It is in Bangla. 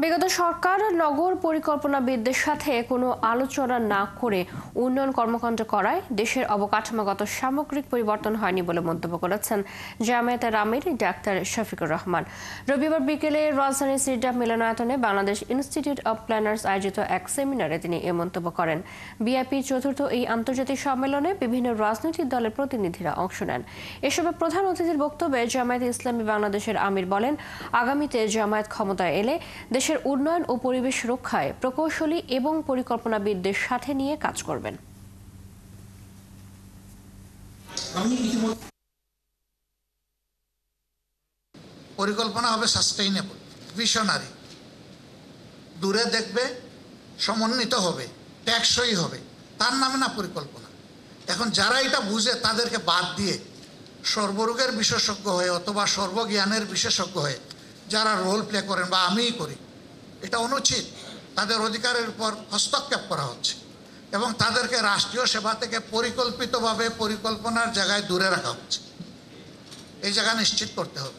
বিগত সরকার নগর পরিকল্পনাবিদদের সাথে কোনো আলোচনা না করে উন্নয়ন কর্মকাণ্ড করায় দেশের অবকাঠামোগত সামগ্রিক পরিবর্তন হয়নি বলে মন্তব্য করেছেন জামায়াতের আমির ডাক্তার শফিকুর রহমান। রবিবার বিকেলে রাজধানীর সিরডাপ মিলনায়তনে বাংলাদেশ ইনস্টিটিউট অব প্ল্যানার্স আয়োজিত এক সেমিনারে তিনি এ মন্তব্য করেন। বিআইপির চতুর্থ এই আন্তর্জাতিক সম্মেলনে বিভিন্ন রাজনৈতিক দলের প্রতিনিধিরা অংশ নেন। এসবে প্রধান অতিথির বক্তব্যে জামায়াতে ইসলামী বাংলাদেশের আমির বলেন, আগামীতে জামায়াত ক্ষমতায় এলে দেশের উন্নয়ন ও পরিবেশ রক্ষায় প্রকৌশলী এবং পরিকল্পনাবিদদের সাথে নিয়ে কাজ করবেন। পরিকল্পনা হবে সাস্টেইনেবল, ভিশনারি, দূরে দেখবে, সমন্বিত হবে, টেকসই হবে, তার নামে না পরিকল্পনা। এখন যারা এটা বুঝে তাদেরকে বাদ দিয়ে সর্বরোগের বিশেষজ্ঞ হয়ে অথবা সর্বজ্ঞানের বিশেষজ্ঞ হয়ে যারা রোল প্লে করেন বা আমিই করি, এটা অনুচিত। তাদের অধিকারের উপর হস্তক্ষেপ করা হচ্ছে এবং তাদেরকে রাষ্ট্রীয় সেবা থেকে পরিকল্পিতভাবে পরিকল্পনার জায়গায় দূরে রাখা হচ্ছে। এই জায়গা নিশ্চিত করতে হবে।